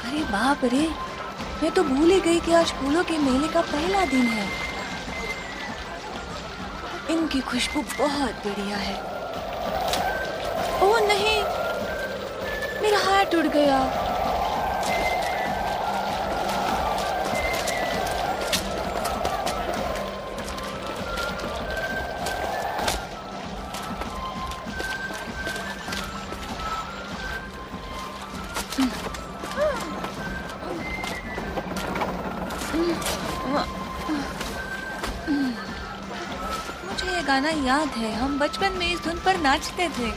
अरे बाप रे, मैं तो भूल ही गई कि आज फूलों के मेले का पहला दिन है। इनकी खुशबू बहुत बढ़िया है। ओह नहीं, मेरा हाथ टूट गया। मुझे ये गाना याद है, हम बचपन में इस धुन पर नाचते थे।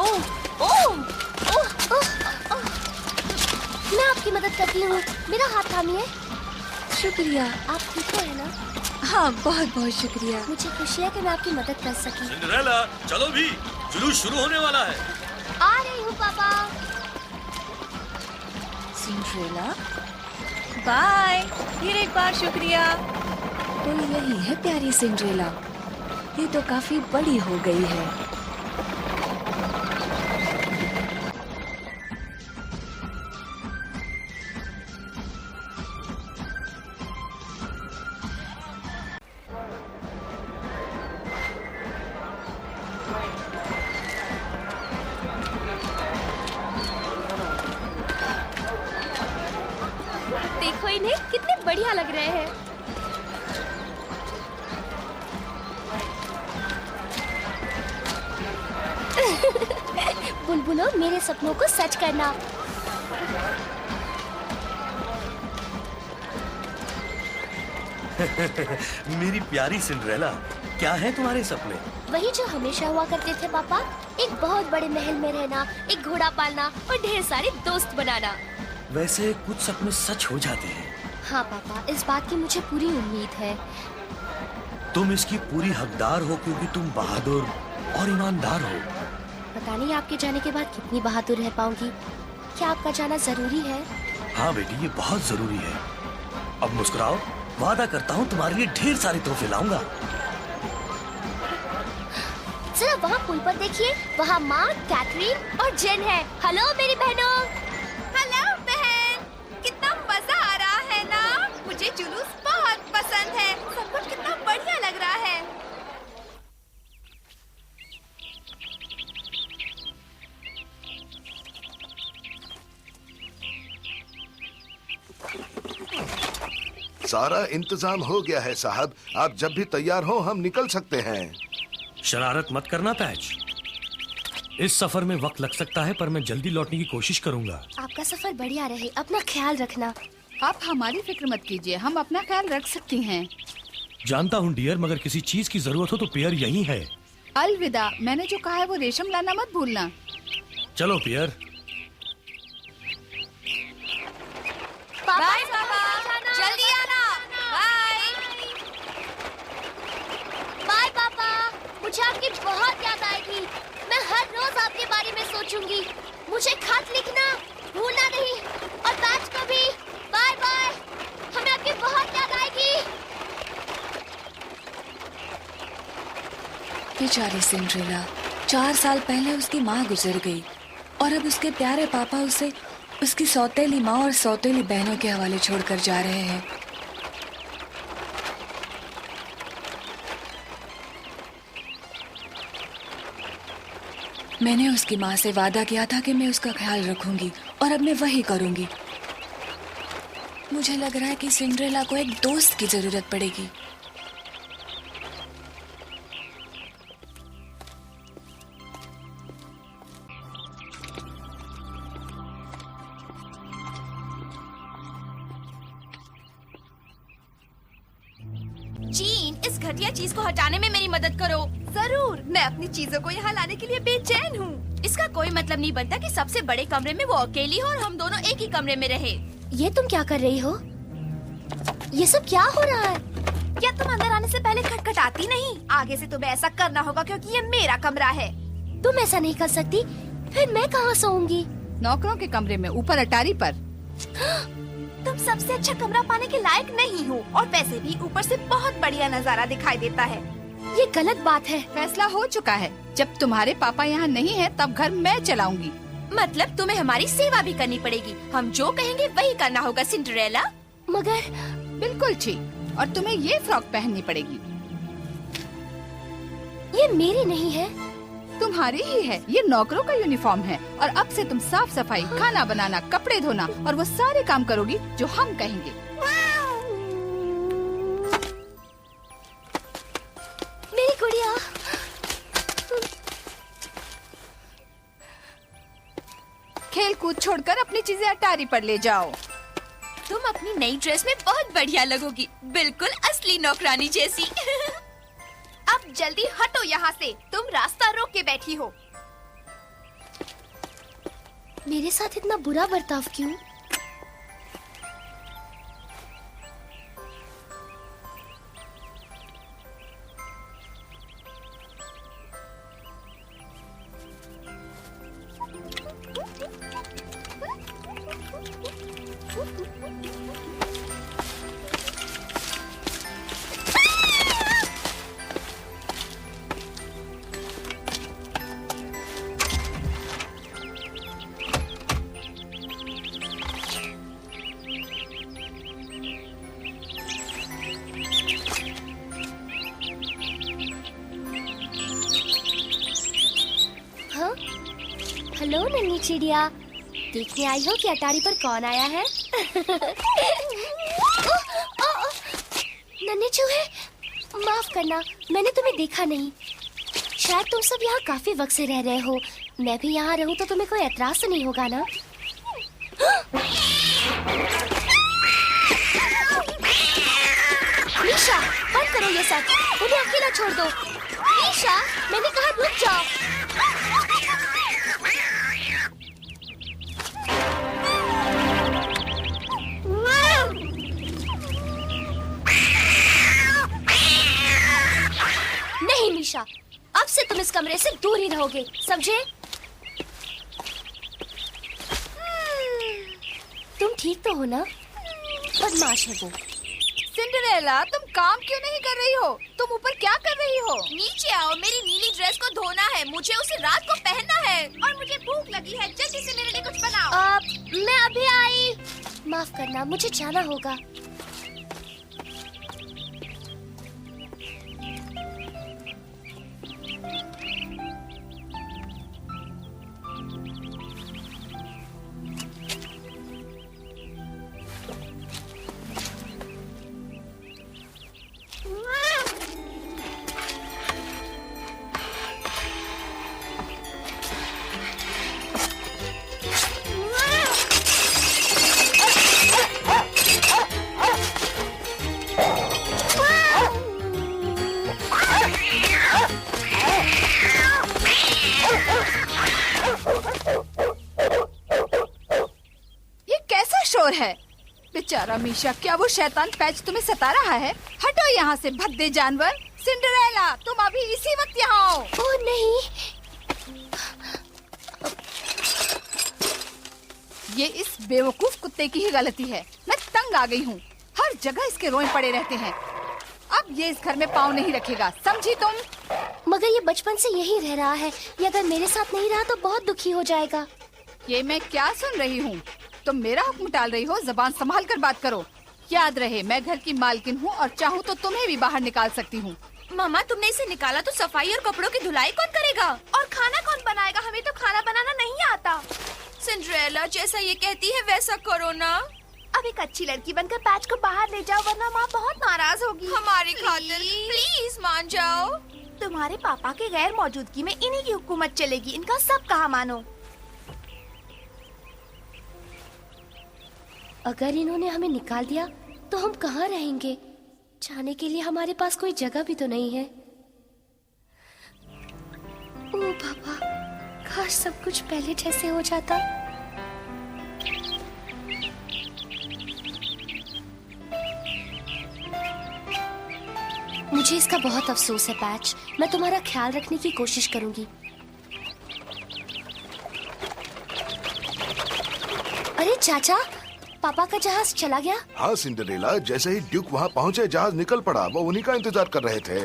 ओह ओह ओह, मैं आपकी मदद करती हूँ, मेरा हाथ थामिए। शुक्रिया। आप ठीक है ना? हाँ, बहुत बहुत शुक्रिया। मुझे खुशी है कि मैं आपकी मदद कर सकी। सिंड्रेला, चलो भी, जुलूस शुरू होने वाला है। आ रही हूँ पापा। Cinderella, bye. फिर एक बार शुक्रिया। तो यही है प्यारी सिंड्रेला, ये तो काफी बड़ी हो गई है। देखो इन्हें, कितने बढ़िया लग रहे हैं। बुलबुलो, मेरे सपनों को सच करना। मेरी प्यारी सिंड्रेला, क्या है तुम्हारे सपने? वही जो हमेशा हुआ करते थे पापा, एक बहुत बड़े महल में रहना, एक घोड़ा पालना और ढेर सारे दोस्त बनाना। वैसे कुछ सपने सच हो जाते हैं। हाँ पापा, इस बात की मुझे पूरी उम्मीद है। तुम इसकी पूरी हकदार हो क्योंकि तुम बहादुर और ईमानदार हो। पता नहीं आपके जाने के बाद कितनी बहादुर रह पाऊंगी। क्या आपका जाना जरूरी है? हाँ बेटी, ये बहुत जरूरी है। अब मुस्कुराओ, वादा करता हूँ तुम्हारे लिए ढेर सारे तोहफे लाऊंगा। जरा वहाँ पुल पर देखिए, वहाँ माँ, कैथरीन और जेन है। हेलो मेरी बहनों। हेलो बहन, कितना मजा आ रहा है ना? मुझे जुलूस बहुत पसंद है। सब कुछ कितना बढ़िया लग रहा है। सारा इंतजाम हो गया है साहब। आप जब भी तैयार हो हम निकल सकते हैं। शरारत मत करना पैच। इस सफर में वक्त लग सकता है, पर मैं जल्दी लौटने की कोशिश करूंगा। आपका सफर बढ़िया रहे, अपना ख्याल रखना। आप हमारी फिक्र मत कीजिए, हम अपना ख्याल रख सकती हैं। जानता हूँ डियर, मगर किसी चीज की जरूरत हो तो पियर यही है। अलविदा, मैंने जो कहा है वो रेशम लाना मत भूलना। चलो पियर। बाय पापा, जल्दी आना। बाय। बाय पापा, मुझे आपकी बहुत याद आएगी। मैं हर रोज आपके बारे में सोचूंगी। मुझे खत लिखना भूलना नहीं, और बैच को भी। बाय बाय, हमें आपकी बहुत याद आएगी। बेचारी सिंड्रेला, 4 साल पहले उसकी माँ गुजर गई और अब उसके प्यारे पापा उसे उसकी सौतेली माँ और सौतेली बहनों के हवाले छोड़कर जा रहे हैं। मैंने उसकी माँ से वादा किया था कि मैं उसका ख्याल रखूंगी, और अब मैं वही करूंगी। मुझे लग रहा है कि सिंड्रेला को एक दोस्त की जरूरत पड़ेगी। जीन, इस घटिया चीज को हटाने में मेरी मदद करो। जरूर, मैं अपनी चीजों को यहाँ लाने के लिए बेचैन हूँ। इसका कोई मतलब नहीं बनता कि सबसे बड़े कमरे में वो अकेली हो और हम दोनों एक ही कमरे में रहे। ये तुम क्या कर रही हो? ये सब क्या हो रहा है? क्या तुम अंदर आने से पहले खटखटाती नहीं? आगे से तुम्हें ऐसा करना होगा क्योंकि ये मेरा कमरा है। तुम ऐसा नहीं कर सकती, फिर मैं कहाँ सोऊंगी? नौकरों के कमरे में, ऊपर अटारी पर। तुम सबसे अच्छा कमरा पाने के लायक नहीं हो, और वैसे भी ऊपर से बहुत बढ़िया नजारा दिखाई देता है। ये गलत बात है। फैसला हो चुका है, जब तुम्हारे पापा यहाँ नहीं है तब घर मैं चलाऊंगी। मतलब तुम्हें हमारी सेवा भी करनी पड़ेगी। हम जो कहेंगे वही करना होगा सिंड्रेला। मगर बिल्कुल ठीक, और तुम्हें ये फ्रॉक पहननी पड़ेगी। ये मेरी नहीं है। तुम्हारी ही है, ये नौकरों का यूनिफॉर्म है, और अब से तुम साफ सफाई, खाना बनाना, कपड़े धोना और वो सारे काम करोगी जो हम कहेंगे। मेरी गुड़िया। खेल कूद छोड़कर अपनी चीजें अटारी पर ले जाओ। तुम अपनी नई ड्रेस में बहुत बढ़िया लगोगी, बिल्कुल असली नौकरानी जैसी। अब जल्दी हटो यहाँ से, तुम रास्ता रोक के बैठी हो। मेरे साथ इतना बुरा बर्ताव क्यों? हाँ? हेलो नन्ही चिड़िया, देखने आई हो कि अटारी पर कौन आया है? नन्हे चूहे, माफ करना, मैंने तुम्हें देखा नहीं। शायद तुम सब यहाँ काफी वक्त से रह रहे हो। मैं भी यहाँ रहूँ तो तुम्हें कोई एतराज तो नहीं होगा ना? मीशा, बंद करो ये सब, उन्हें अकेला छोड़ दो। मीशा, मैंने कहा रुक जाओ। नहीं मीशा, अब से तुम इस कमरे से दूर ही रहोगे, समझे? तुम ठीक तो हो ना? बदमाश है वो। सिंड्रेला, तुम काम क्यों नहीं कर रही हो? तुम ऊपर क्या कर रही हो? नीचे आओ, मेरी नीली ड्रेस को धोना है, मुझे उसे रात को पहनना है, और मुझे भूख लगी है, जल्दी से मेरे लिए कुछ बनाओ। मैं अभी आई। माफ करना, मुझे जाना होगा। कमजोर है। बेचारा मीशा, क्या वो शैतान पैच तुम्हें सता रहा है? हटो यहाँ से भद्दे जानवर। सिंड्रेला, तुम अभी इसी वक्त यहाँ आओ। ओह नहीं, ये इस बेवकूफ कुत्ते की ही गलती है। मैं तंग आ गई हूँ, हर जगह इसके रोए पड़े रहते हैं। अब ये इस घर में पाँव नहीं रखेगा, समझी तुम? मगर ये बचपन से यही रह रहा है। ये अगर मेरे साथ नहीं रहा तो बहुत दुखी हो जाएगा। ये मैं क्या सुन रही हूँ? तुम मेरा हुक्म टाल रही हो, जबान संभाल कर बात करो। याद रहे, मैं घर की मालकिन हूँ और चाहूँ तो तुम्हें भी बाहर निकाल सकती हूँ। मामा, तुमने इसे निकाला तो सफाई और कपड़ों की धुलाई कौन करेगा? और खाना कौन बनाएगा? हमें तो खाना बनाना नहीं आता। सिंड्रेला, जैसा ये कहती है वैसा करो ना। अब एक अच्छी लड़की बनकर पैच को बाहर ले जाओ, वरना माँ बहुत नाराज होगी। हमारी खातिर प्लीज मान जाओ। तुम्हारे पापा के गैर मौजूदगी में इन्हीं की हुकूमत चलेगी। इनका सब कहा मानो। अगर इन्होंने हमें निकाल दिया तो हम कहाँ रहेंगे? जाने के लिए हमारे पास कोई जगह भी तो नहीं है। ओ पापा, काश सब कुछ पहले जैसे हो जाता। मुझे इसका बहुत अफसोस है पैच। मैं तुम्हारा ख्याल रखने की कोशिश करूंगी। अरे चाचा, पापा का जहाज चला गया? हाँ सिंड्रेला, जैसे ही ड्यूक वहाँ पहुँचे जहाज निकल पड़ा। वो उन्हीं का इंतजार कर रहे थे।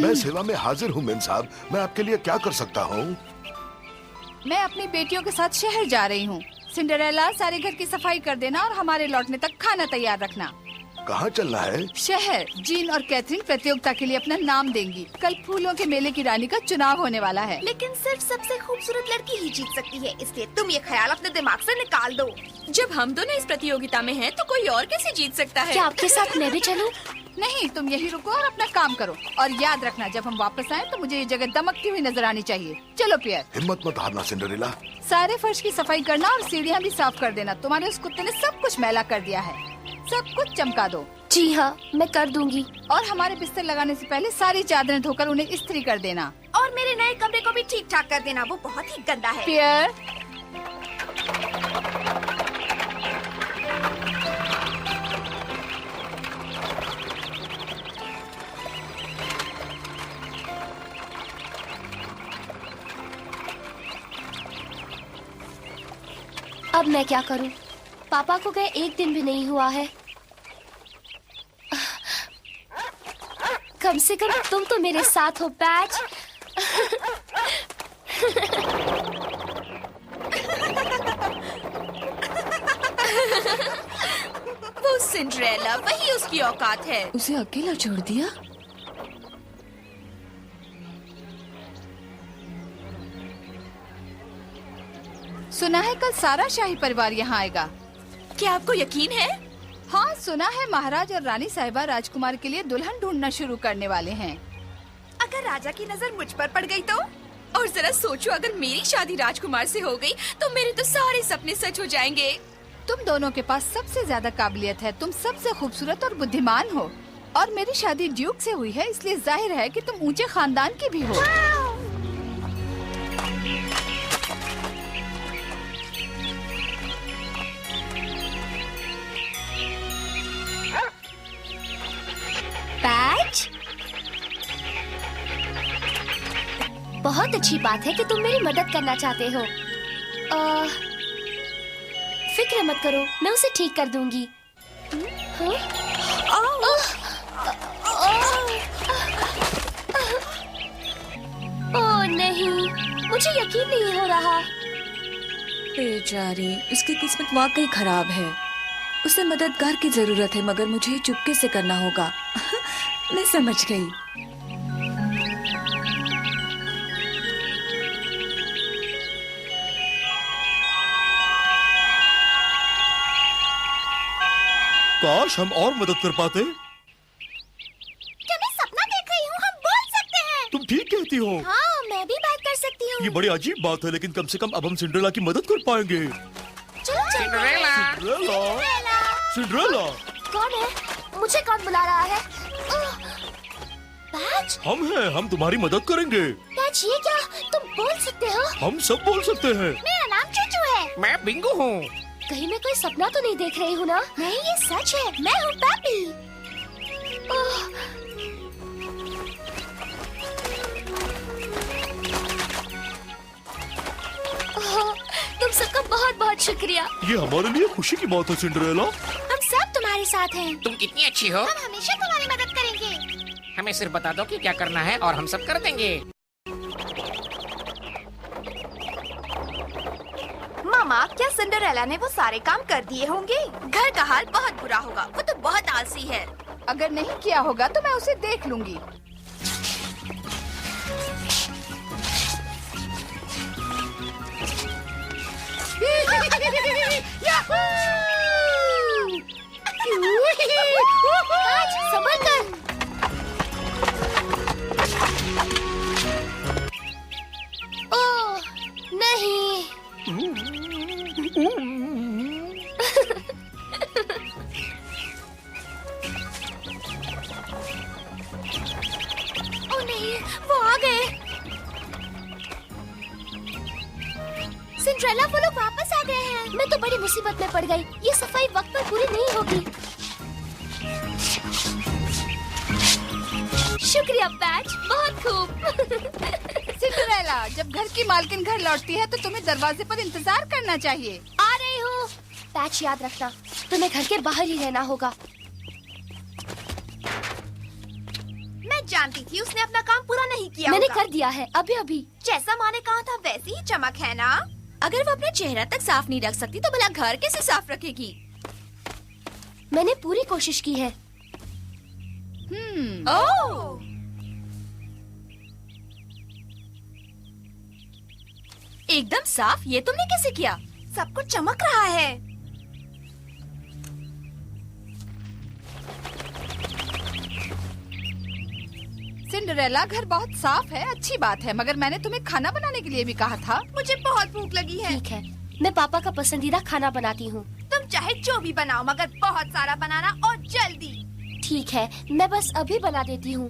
मैं सेवा में हाजिर हूँ मेम साहब। मैं आपके लिए क्या कर सकता हूँ? मैं अपनी बेटियों के साथ शहर जा रही हूँ। सिंड्रेला, सारे घर की सफाई कर देना और हमारे लौटने तक खाना तैयार रखना। कहाँ चलना है? शहर। जीन और कैथरीन प्रतियोगिता के लिए अपना नाम देंगी। कल फूलों के मेले की रानी का चुनाव होने वाला है। लेकिन सिर्फ सबसे खूबसूरत लड़की ही जीत सकती है, इसलिए तुम ये ख्याल अपने दिमाग से निकाल दो। जब हम दोनों इस प्रतियोगिता में हैं, तो कोई और कैसे जीत सकता है? क्या आपके साथ मैं भी चलूं? नहीं, तुम यही रुको और अपना काम करो। और याद रखना, जब हम वापस आए तो मुझे ये जगह दमकती हुई नजर आनी चाहिए। चलो पियर। हिम्मत मत हारना सिंड्रेला। सारे फर्श की सफाई करना और सीढ़ियाँ भी साफ कर देना। तुम्हारे उस कुत्ते ने सब कुछ मैला कर दिया है। सब कुछ चमका दो। जी हाँ, मैं कर दूंगी। और हमारे बिस्तर लगाने से पहले सारी चादरें धोकर उन्हें इस्त्री कर देना। और मेरे नए कमरे को भी ठीक ठाक कर देना, वो बहुत ही गंदा है। पियर। अब मैं क्या करूं? पापा को गए एक दिन भी नहीं हुआ है। कम से कम तुम तो मेरे साथ हो पैच। वो सिंड्रेला, वही उसकी औकात है। उसे अकेला छोड़ दिया। सुना है कल सारा शाही परिवार यहाँ आएगा। क्या आपको यकीन है? हाँ, सुना है महाराज और रानी साहिबा राजकुमार के लिए दुल्हन ढूंढना शुरू करने वाले हैं। अगर राजा की नजर मुझ पर पड़ गई तो? और जरा सोचो, अगर मेरी शादी राजकुमार से हो गई तो मेरे तो सारे सपने सच हो जाएंगे। तुम दोनों के पास सबसे ज्यादा काबिलियत है। तुम सबसे खूबसूरत और बुद्धिमान हो। और मेरी शादी ड्यूक से हुई है, इसलिए जाहिर है कि तुम ऊंचे खानदान की भी हो। पैच, बहुत अच्छी बात है कि तुम मेरी मदद करना चाहते हो। फिक्र मत करो, मैं उसे ठीक कर दूंगी। हाँ? ओह नहीं, मुझे यकीन नहीं हो रहा। बेचारी, उसकी किस्मत वाकई खराब है। उसे मददगार की जरूरत है, मगर मुझे चुपके से करना होगा। मैं समझ गई। काश हम और मदद कर पाते। क्या मैं सपना देख रही हूँ? हम बोल सकते हैं। तुम ठीक कहती हो। हाँ, मैं भी बात कर सकती हूँ। ये बड़ी अजीब बात है, लेकिन कम से कम अब हम सिंड्रेला की मदद कर पाएंगे। चलो सिंड्रेला, सिंड्रेला, कौन है? मुझे कौन बुला रहा है? पैच, हम हैं, हम तुम्हारी मदद करेंगे। पैच, ये क्या? तुम बोल सकते हो? हम सब बोल सकते हैं। मेरा नाम चूचू है। मैं बिंगू हूँ। कहीं मैं कोई सपना तो नहीं देख रही हूँ ना? नहीं, ये सच है। मैं हूँ पेपी। तुम सबका बहुत बहुत शुक्रिया। ये हमारे लिए खुशी की बात है सिंड्रेला। हम सब तुम्हारे साथ हैं। तुम कितनी अच्छी हो। हम हमेशा तुम्हारी मदद करेंगे। हमें सिर्फ बता दो कि क्या करना है और हम सब कर देंगे। मामा, क्या सिंड्रेला ने वो सारे काम कर दिए होंगे? घर का हाल बहुत बुरा होगा। वो तो बहुत आलसी है। अगर नहीं किया होगा तो मैं उसे देख लूंगी। आज संभल कर। ओह नहीं। ओ नहीं, वो आ गए। सिंड्रेला, वो लोग वापस आ गए हैं। मैं तो बड़ी मुसीबत में पड़ गई। ये सफाई वक्त पर पूरी नहीं होगी। शुक्रिया पैच, बहुत खूब। सिंड्रेला, जब घर की मालकिन घर लौटती है तो तुम्हें दरवाजे पर इंतजार करना चाहिए। आ रही हूँ। पैच, याद रखना, तुम्हें घर के बाहर ही रहना होगा। मैं जानती थी उसने अपना काम पूरा नहीं किया मैंने होगा। कर दिया है, अभी अभी। जैसा माँ ने कहा था वैसी ही चमक है ना? अगर वो अपना चेहरा तक साफ नहीं रख सकती तो भला घर कैसे साफ रखेगी? मैंने पूरी कोशिश की है। ओह, एकदम साफ। ये तुमने कैसे किया? सब कुछ चमक रहा है। सिंड्रेला, घर बहुत साफ है, अच्छी बात है, मगर मैंने तुम्हें खाना बनाने के लिए भी कहा था। मुझे बहुत भूख लगी है। ठीक है, मैं पापा का पसंदीदा खाना बनाती हूँ। तुम चाहे जो भी बनाओ, मगर बहुत सारा बनाना और जल्दी। ठीक है, मैं बस अभी बना देती हूँ।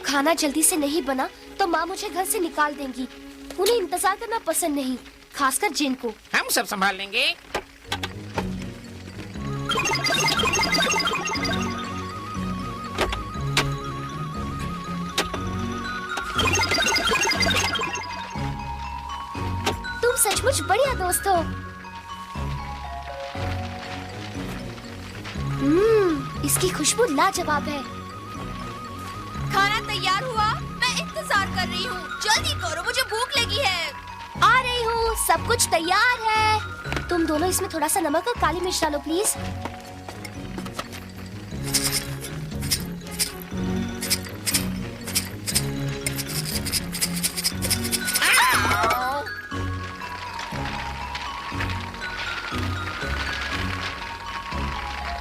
खाना जल्दी से नहीं बना तो माँ मुझे घर से निकाल देंगी। उन्हें इंतजार करना पसंद नहीं, खासकर जिन को। हम सब संभाल लेंगे। तुम सचमुच बढ़िया दोस्त हो। इसकी खुशबू लाजवाब है। खाना तैयार हुआ? मैं इंतजार कर रही हूँ। जल्दी करो, मुझे भूख लगी है। आ रही हूँ, सब कुछ तैयार है। तुम दोनों इसमें थोड़ा सा नमक और काली मिर्च डालो प्लीज।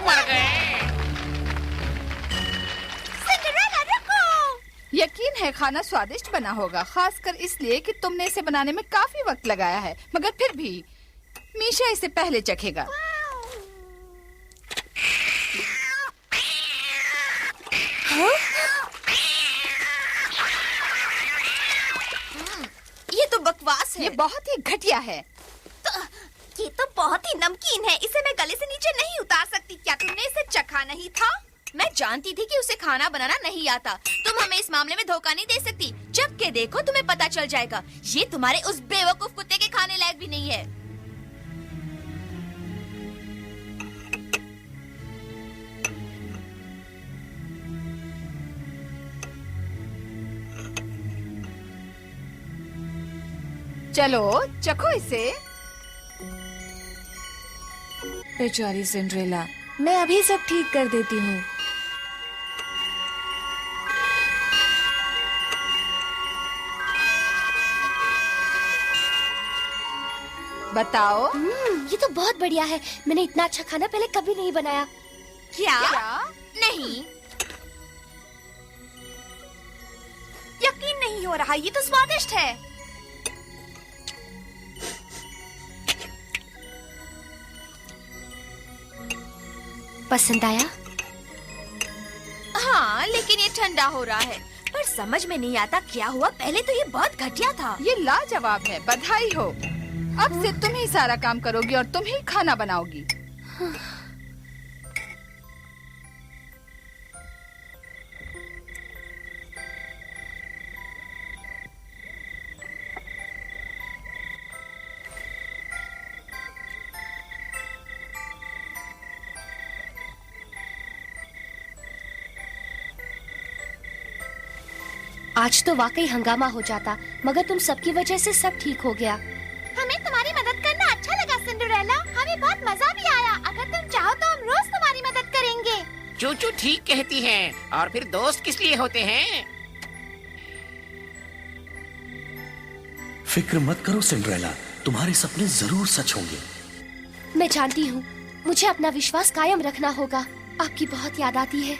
मर गए। यकीन है खाना स्वादिष्ट बना होगा, खासकर इसलिए कि तुमने इसे बनाने में काफी वक्त लगाया है, मगर फिर भी मीशा इसे पहले चखेगा। ये तो बकवास है। ये बहुत ही घटिया है। ये तो बहुत ही नमकीन है। इसे मैं गले से नीचे नहीं उतार सकती। क्या तुमने इसे चखा नहीं था? मैं जानती थी कि उसे खाना बनाना नहीं आता। तुम हमें इस मामले में धोखा नहीं दे सकती। जब के देखो तुम्हें पता चल जाएगा। ये तुम्हारे उस बेवकूफ कुत्ते के खाने लायक भी नहीं है। चलो चखो इसे। बेचारी सिंड्रेला, मैं अभी सब ठीक कर देती हूँ। बताओ। ये तो बहुत बढ़िया है। मैंने इतना अच्छा खाना पहले कभी नहीं बनाया। क्या? क्या? नहीं, यकीन नहीं हो रहा। ये तो स्वादिष्ट है। पसंद आया? हाँ, लेकिन ये ठंडा हो रहा है। पर समझ में नहीं आता क्या हुआ। पहले तो ये बहुत घटिया था। ये लाजवाब है, बधाई हो। अब से तुम ही सारा काम करोगी और तुम ही खाना बनाओगी। आज तो वाकई हंगामा हो जाता, मगर तुम सबकी वजह से सब ठीक हो गया। हमें तुम्हारी मदद करना अच्छा लगा सिंड्रेला। हमें बहुत मजा भी आया। अगर तुम चाहो तो हम रोज तुम्हारी मदद करेंगे। चूचू ठीक कहती है। और फिर दोस्त किस लिए होते हैं? फिक्र मत करो सिंड्रेला, तुम्हारे सपने जरूर सच होंगे। मैं जानती हूँ, मुझे अपना विश्वास कायम रखना होगा। आपकी बहुत याद आती है।